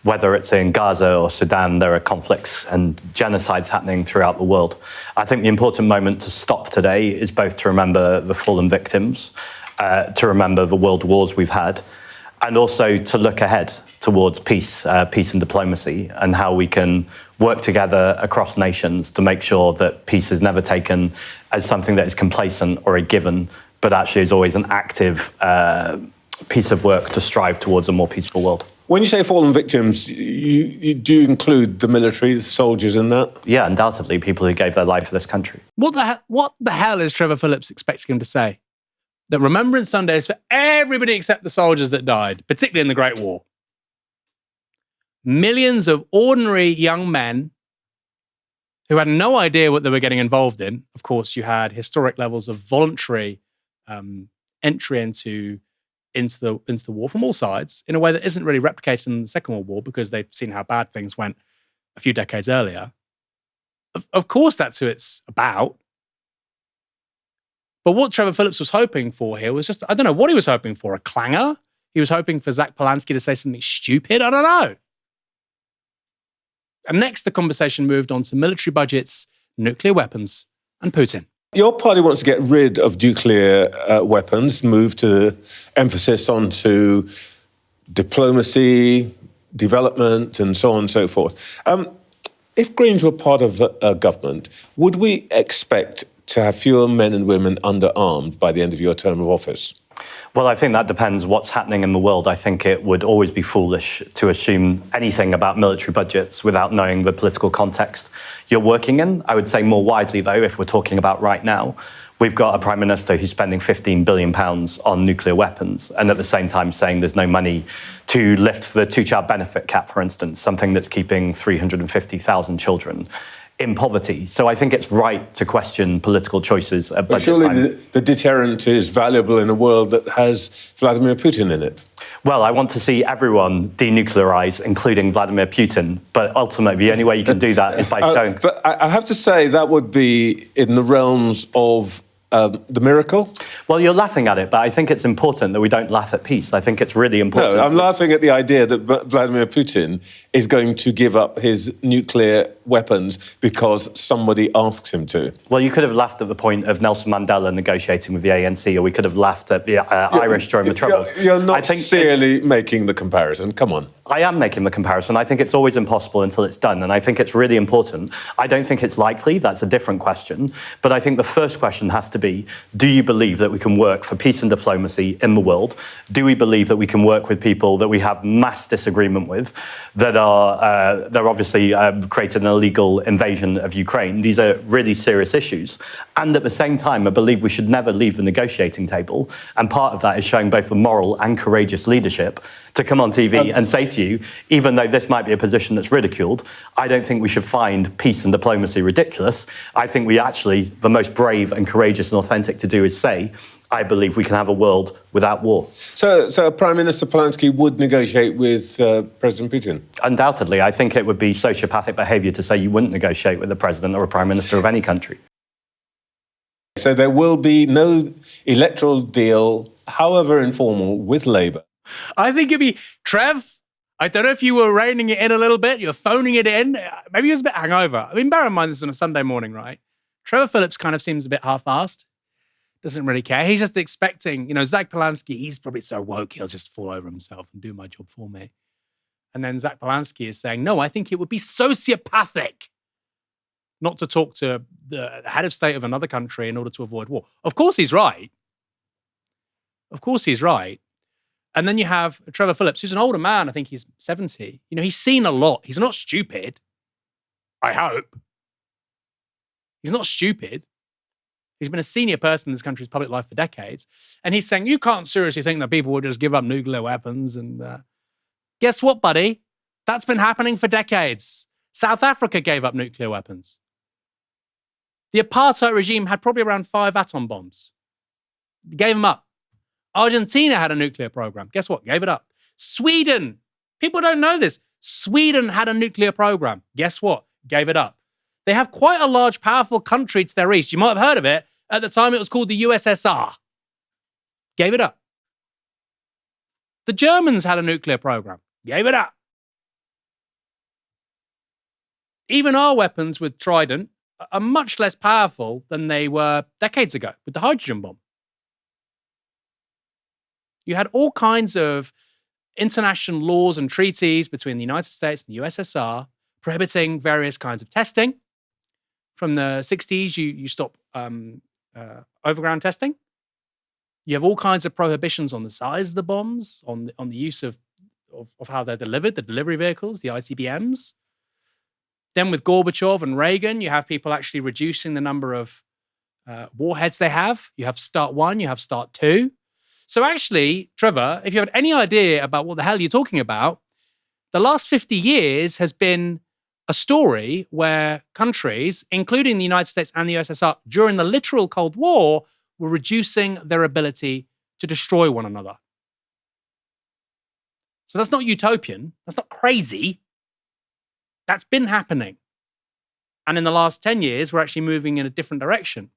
whether it's in Gaza or Sudan, there are conflicts and genocides happening throughout the world. I think the important moment to stop today is both to remember the fallen victims, to remember the world wars we've had, and also to look ahead towards peace and diplomacy, and how we can work together across nations to make sure that peace is never taken as something that is complacent or a given, but actually is always an active piece of work to strive towards a more peaceful world. When you say fallen victims, you do include the military, the soldiers in that? Yeah, undoubtedly, people who gave their life for this country. What the hell is Trevor Phillips expecting him to say? That Remembrance Sunday is for everybody except the soldiers that died, particularly in the Great War. Millions of ordinary young men who had no idea what they were getting involved in. Of course, you had historic levels of voluntary entry into the war from all sides in a way that isn't really replicated in the Second World War because they've seen how bad things went a few decades earlier. Of course, that's who it's about. But what Trevor Phillips was hoping for here was just, I don't know what he was hoping for, a clanger? He was hoping for Zach Polanski to say something stupid? I don't know. And next, the conversation moved on to military budgets, nuclear weapons, and Putin. Your party wants to get rid of nuclear weapons, move to emphasis onto diplomacy, development, and so on and so forth. If Greens were part of a government, would we expect to have fewer men and women underarmed by the end of your term of office? Well, I think that depends what's happening in the world. I think it would always be foolish to assume anything about military budgets without knowing the political context you're working in. I would say more widely, though, if we're talking about right now, we've got a Prime Minister who's spending £15 billion on nuclear weapons and at the same time saying there's no money to lift the two-child benefit cap, for instance, something that's keeping 350,000 children in poverty. So I think it's right to question political choices at budget time. Surely the deterrent is valuable in a world that has Vladimir Putin in it. Well, I want to see everyone denuclearize, including Vladimir Putin. But ultimately, the only way you can do that is by showing... But I have to say that would be in the realms of the miracle? Well, you're laughing at it, but I think it's important that we don't laugh at peace. I think it's really important. No, I'm laughing at the idea that Vladimir Putin is going to give up his nuclear weapons because somebody asks him to. Well, you could have laughed at the point of Nelson Mandela negotiating with the ANC, or we could have laughed at the Irish during the Troubles. You're not sincerely making the comparison. Come on. I am making the comparison. I think it's always impossible until it's done, and I think it's really important. I don't think it's likely. That's a different question. But I think the first question has to be, do you believe that we can work for peace and diplomacy in the world? Do we believe that we can work with people that we have mass disagreement with, that are they're obviously created an illegal invasion of Ukraine. These are really serious issues. And at the same time, I believe we should never leave the negotiating table. And part of that is showing both the moral and courageous leadership to come on TV and say to you, even though this might be a position that's ridiculed, I don't think we should find peace and diplomacy ridiculous. I think the most brave and courageous and authentic to do is say, I believe we can have a world without war. So Prime Minister Polanski would negotiate with President Putin? Undoubtedly. I think it would be sociopathic behaviour to say you wouldn't negotiate with the president or a prime minister of any country. So there will be no electoral deal, however informal, with Labour? I think it'd be, Trev, I don't know if you were reining it in a little bit, you're phoning it in. Maybe he was a bit hungover. I mean, bear in mind this is on a Sunday morning, right? Trevor Phillips kind of seems a bit half-assed. Doesn't really care. He's just expecting, Zach Polanski, he's probably so woke, he'll just fall over himself and do my job for me. And then Zach Polanski is saying, no, I think it would be sociopathic not to talk to the head of state of another country in order to avoid war. Of course he's right. Of course he's right. And then you have Trevor Phillips, who's an older man. I think he's 70. He's seen a lot. He's not stupid. I hope. He's not stupid. He's been a senior person in this country's public life for decades. And he's saying, you can't seriously think that people would just give up nuclear weapons. And guess what, buddy? That's been happening for decades. South Africa gave up nuclear weapons. The apartheid regime had probably around 5 atom bombs. Gave them up. Argentina had a nuclear program. Guess what? Gave it up. Sweden. People don't know this. Sweden had a nuclear program. Guess what? Gave it up. They have quite a large, powerful country to their east. You might have heard of it. At the time, it was called the USSR. Gave it up. The Germans had a nuclear program. Gave it up. Even our weapons with Trident are much less powerful than they were decades ago with the hydrogen bomb. You had all kinds of international laws and treaties between the United States and the USSR prohibiting various kinds of testing. From the 60s, you stop overground testing. You have all kinds of prohibitions on the size of the bombs, on the use of how they're delivered, the delivery vehicles, the ICBMs. Then with Gorbachev and Reagan, you have people actually reducing the number of warheads they have. You have START 1, you have START 2. So actually, Trevor, if you have any idea about what the hell you're talking about, the last 50 years has been a story where countries, including the United States and the USSR, during the literal Cold War, were reducing their ability to destroy one another. So that's not utopian. That's not crazy. That's been happening. And in the last 10 years, we're actually moving in a different direction.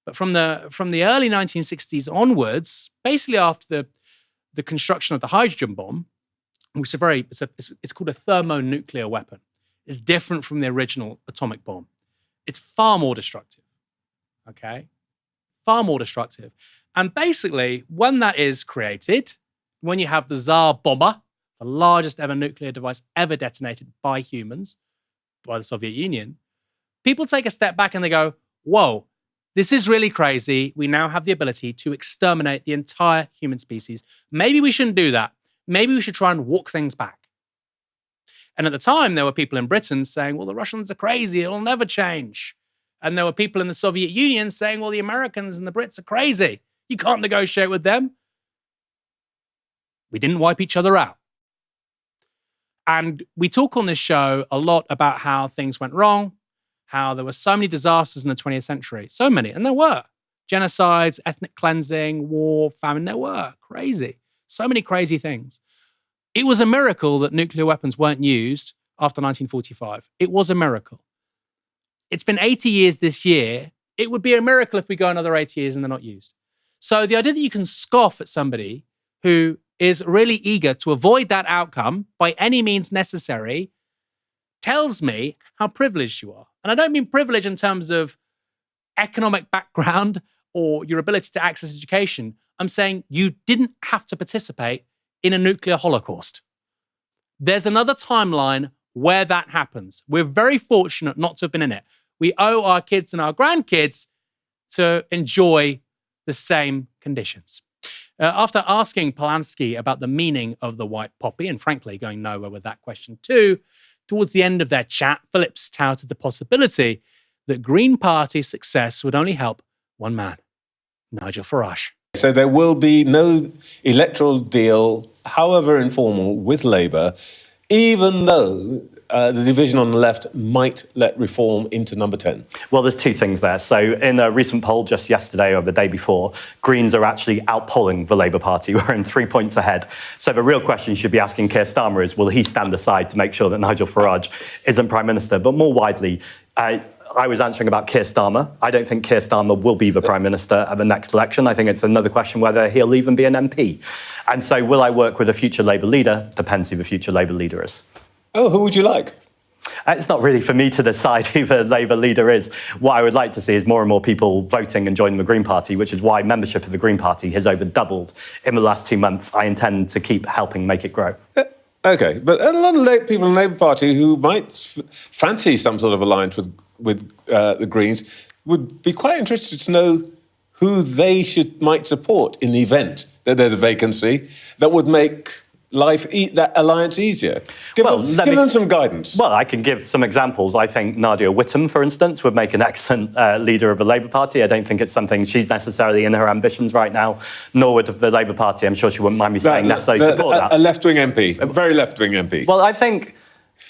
But from the early 1960s onwards, basically after the construction of the hydrogen bomb, which is it's called a thermonuclear weapon. It's different from the original atomic bomb. It's far more destructive, okay? Far more destructive. And basically, when that is created, when you have the Tsar bomber, the largest ever nuclear device ever detonated by humans, by the Soviet Union, people take a step back and they go, whoa, this is really crazy. We now have the ability to exterminate the entire human species. Maybe we shouldn't do that. Maybe we should try and walk things back. And at the time, there were people in Britain saying, well, the Russians are crazy. It'll never change. And there were people in the Soviet Union saying, well, the Americans and the Brits are crazy. You can't negotiate with them. We didn't wipe each other out. And we talk on this show a lot about how things went wrong, how there were so many disasters in the 20th century. So many. And there were. Genocides, ethnic cleansing, war, famine. There were. Crazy. So many crazy things. It was a miracle that nuclear weapons weren't used after 1945. It was a miracle. It's been 80 years this year. It would be a miracle if we go another 80 years and they're not used. So the idea that you can scoff at somebody who is really eager to avoid that outcome by any means necessary tells me how privileged you are. And I don't mean privilege in terms of economic background or your ability to access education. I'm saying you didn't have to participate in a nuclear holocaust. There's another timeline where that happens. We're very fortunate not to have been in it. We owe our kids and our grandkids to enjoy the same conditions. After asking Polanski about the meaning of the white poppy, and frankly going nowhere with that question too, Towards the end of their chat, Phillips touted the possibility that Green Party success would only help one man, Nigel Farage. So there will be no electoral deal, however informal, with Labour, even though the division on the left might let reform into number 10. Well, there's two things there. So in a recent poll just yesterday or the day before, Greens are actually outpolling the Labour Party. We're in 3 points ahead. So the real question you should be asking Keir Starmer is, will he stand aside to make sure that Nigel Farage isn't Prime Minister? But more widely, I was answering about Keir Starmer. I don't think Keir Starmer will be the Prime Minister at the next election. I think it's another question whether he'll even be an MP. And so will I work with a future Labour leader? Depends who the future Labour leader is. Oh, who would you like? It's not really for me to decide who the Labour leader is. What I would like to see is more and more people voting and joining the Green Party, which is why membership of the Green Party has over doubled in the last 2 months. I intend to keep helping make it grow. OK, but a lot of people in the Labour Party who might fancy some sort of alliance with the Greens would be quite interested to know who they might support in the event that there's a vacancy that would make that alliance easier. Give them some guidance. Well, I can give some examples. I think Nadia Whittome, for instance, would make an excellent leader of the Labour Party. I don't think it's something she's necessarily in her ambitions right now, nor would the Labour Party, I'm sure she wouldn't mind me saying, necessarily support that. A left-wing MP, a very left-wing MP. Well, I think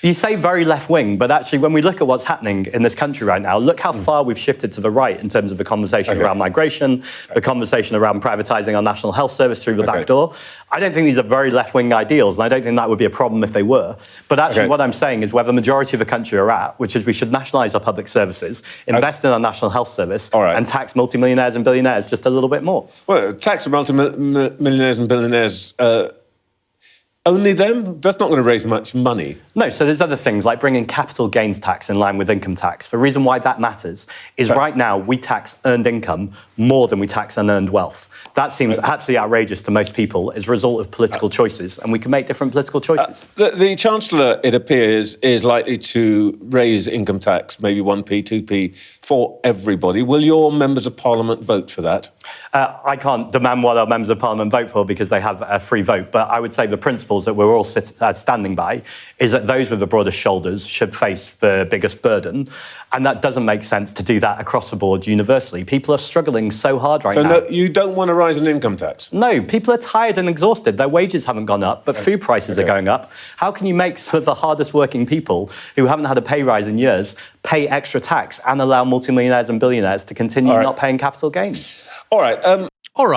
you say very left-wing, but actually when we look at what's happening in this country right now, look how far we've shifted to the right in terms of the conversation around migration, the conversation around privatising our National Health Service through the back door. I don't think these are very left-wing ideals, and I don't think that would be a problem if they were. But actually what I'm saying is where the majority of the country are at, which is we should nationalise our public services, invest in our National Health Service, and tax multimillionaires and billionaires just a little bit more. Well, tax multimillionaires and billionaires... only them? That's not going to raise much money. No, so there's other things like bringing capital gains tax in line with income tax. The reason why that matters is right now we tax earned income more than we tax unearned wealth. That seems absolutely outrageous to most people as a result of political choices, and we can make different political choices. The Chancellor, it appears, is likely to raise income tax, maybe 1p, 2p, for everybody. Will your members of Parliament vote for that? I can't demand what our members of Parliament vote for because they have a free vote, but I would say the principles that we're all standing by is that those with the broadest shoulders should face the biggest burden, and that doesn't make sense to do that across the board universally. People are struggling so hard right now. So you don't want to rise an income tax? No, people are tired and exhausted. Their wages haven't gone up, but food prices are going up. How can you make some of the hardest working people who haven't had a pay rise in years pay extra tax and allow multimillionaires and billionaires to continue not paying capital gains? All right. All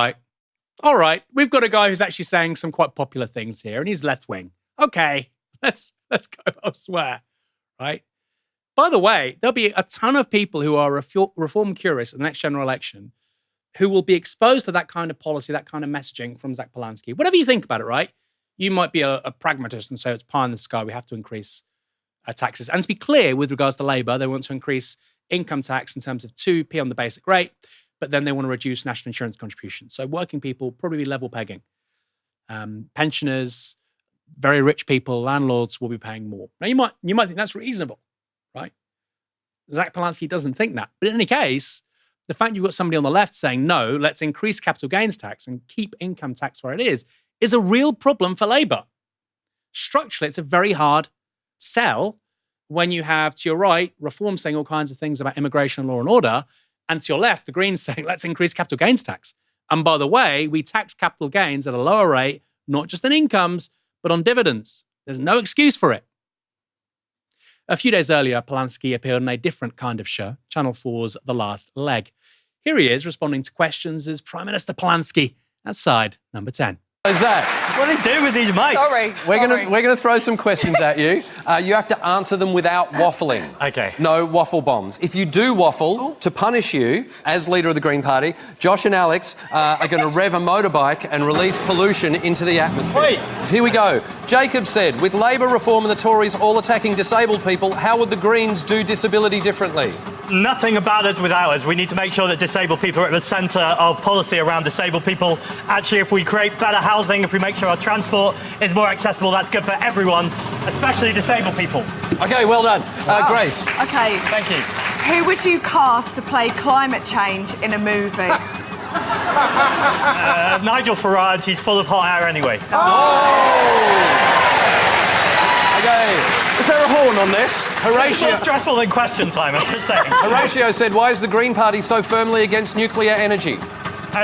right. We've got a guy who's actually saying some quite popular things here, and he's left-wing. OK, let's go elsewhere, right? By the way, there'll be a ton of people who are reform curious at the next general election who will be exposed to that kind of policy, that kind of messaging from Zach Polanski. Whatever you think about it, right? You might be a pragmatist and say it's pie in the sky, we have to increase taxes. And to be clear, with regards to Labour, they want to increase income tax in terms of 2p on the basic rate, but then they want to reduce national insurance contributions. So working people probably be level pegging. Pensioners, very rich people, landlords will be paying more. Now, you might think that's reasonable, right? Zach Polanski doesn't think that. But in any case, the fact you've got somebody on the left saying, no, let's increase capital gains tax and keep income tax where it is a real problem for Labour. Structurally, it's a very hard sell when you have, to your right, Reform saying all kinds of things about immigration and law and order, and to your left, the Greens saying, let's increase capital gains tax. And by the way, we tax capital gains at a lower rate, not just on incomes, but on dividends. There's no excuse for it. A few days earlier, Polanski appeared on a different kind of show, Channel 4's The Last Leg. Here he is responding to questions as Prime Minister Polanski outside number 10. Zach, what are you doing with these mics? Sorry. We're gonna throw some questions at you. You have to answer them without waffling. Okay. No waffle bombs. If you do waffle, to punish you as leader of the Green Party, Josh and Alex are going to rev a motorbike and release pollution into the atmosphere. Wait. Here we go. Jacob said, with Labor reform and the Tories all attacking disabled people, how would the Greens do disability differently? Nothing about us without us. We need to make sure that disabled people are at the centre of policy around disabled people. Actually, if we create better housing, if we make sure our transport is more accessible, that's good for everyone, especially disabled people. OK, well done. Grace. OK. Thank you. Who would you cast to play climate change in a movie? Nigel Farage, he's full of hot air anyway. OK. Sarah Horn, comment on this. It's more stressful than question time, I'm just saying. Horatio said, why is the Green Party so firmly against nuclear energy?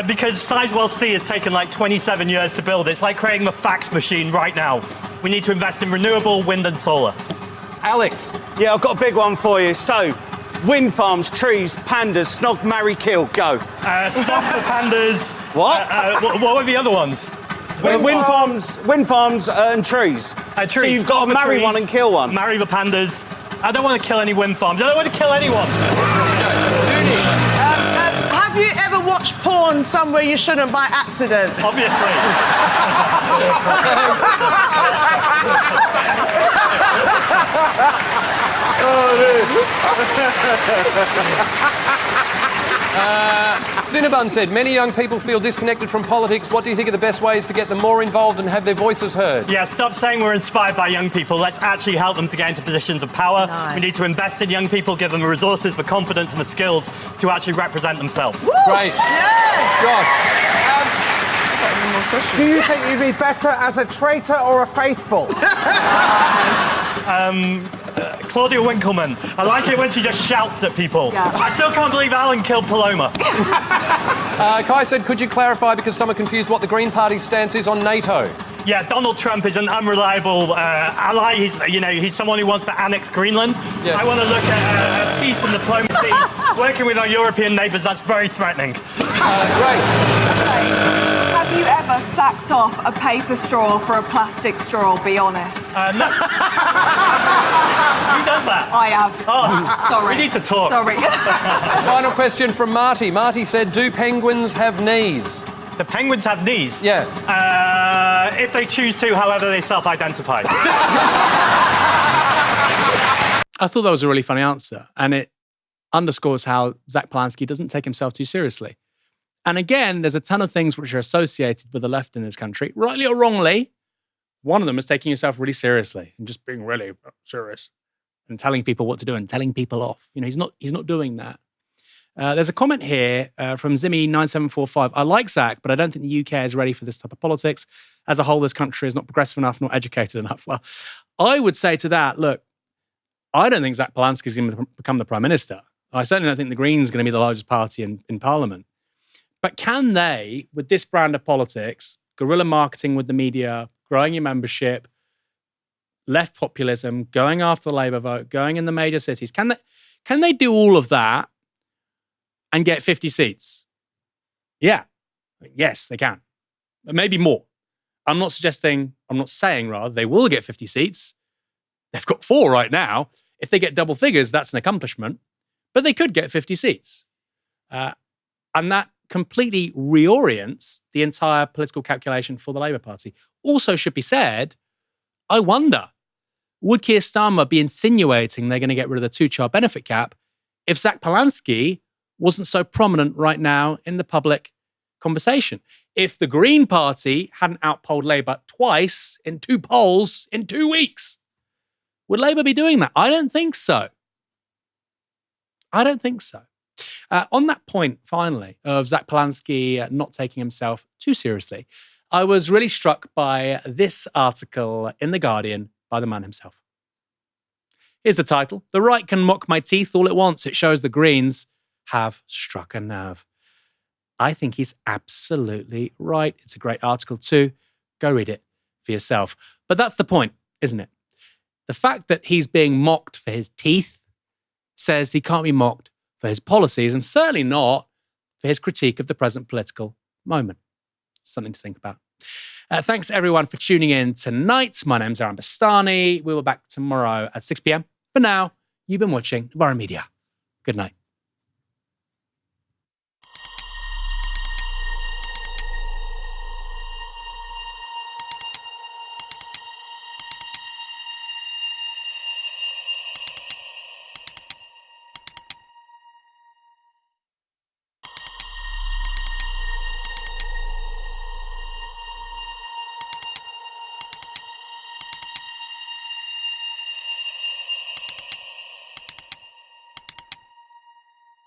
Because Sizewell C has taken like 27 years to build. It's like creating the fax machine right now. We need to invest in renewable wind and solar. Alex. Yeah, I've got a big one for you. So, wind farms, trees, pandas, snog, marry, kill, go. Stop the pandas. What? What were the other ones? Wind farms and trees. Trees. So you've got to marry one and kill one. Marry the pandas. I don't want to kill any wind farms. I don't want to kill anyone. Have you ever watched porn somewhere you shouldn't by accident? Obviously. Cinnabon said, many young people feel disconnected from politics. What do you think are the best ways to get them more involved and have their voices heard? Yeah, stop saying we're inspired by young people. Let's actually help them to get into positions of power. Nice. We need to invest in young people, give them the resources, the confidence and the skills to actually represent themselves. Woo! Great. Yeah! Josh. Do you think you'd be better as a traitor or a faithful? Claudia Winkleman. I like it when she just shouts at people. Yeah. I still can't believe Alan killed Paloma. Kai said, could you clarify, because some are confused, what the Green Party's stance is on NATO? Yeah, Donald Trump is an unreliable ally. He's someone who wants to annex Greenland. Yeah. I want to look at peace and diplomacy. Working with our European neighbours, that's very threatening. Grace. Have you ever sacked off a paper straw for a plastic straw? Be honest. No. Who does that? I have. Oh, sorry. We need to talk. Sorry. Final question from Marty. Marty said, do penguins have knees? The penguins have knees? Yeah. If they choose to, however they self-identify. I thought that was a really funny answer, and it underscores how Zach Polanski doesn't take himself too seriously. And again, there's a ton of things which are associated with the left in this country, rightly or wrongly. One of them is taking yourself really seriously and just being really serious and telling people what to do and telling people off. He's not doing that. There's a comment here from Zimmy9745. I like Zach, but I don't think the UK is ready for this type of politics. As a whole, this country is not progressive enough, not educated enough. Well, I would say to that, look, I don't think Zach Polanski is going to become the Prime Minister. I certainly don't think the Greens are going to be the largest party in Parliament. But can they, with this brand of politics, guerrilla marketing with the media, growing your membership, left populism, going after the Labour vote, going in the major cities, can they do all of that and get 50 seats? Yeah. Yes, they can. But maybe more. I'm not saying they will get 50 seats. They've got 4 right now. If they get double figures, that's an accomplishment. But they could get 50 seats. And that completely reorients the entire political calculation for the Labour Party. Also should be said, I wonder, would Keir Starmer be insinuating they're going to get rid of the 2-child benefit cap if Zach Polanski wasn't so prominent right now in the public conversation? If the Green Party hadn't outpolled Labour twice in 2 polls in 2 weeks, would Labour be doing that? I don't think so. On that point, finally, of Zach Polanski not taking himself too seriously, I was really struck by this article in The Guardian by the man himself. Here's the title. The right can mock my teeth all it wants. It shows the Greens have struck a nerve. I think he's absolutely right. It's a great article too. Go read it for yourself. But that's the point, isn't it? The fact that he's being mocked for his teeth says he can't be mocked for his policies, and certainly not for his critique of the present political moment. Something to think about. Thanks everyone for tuning in tonight. My name's Aaron Bastani. We will be back tomorrow at 6 p.m. For now, you've been watching Novara Media. Good night.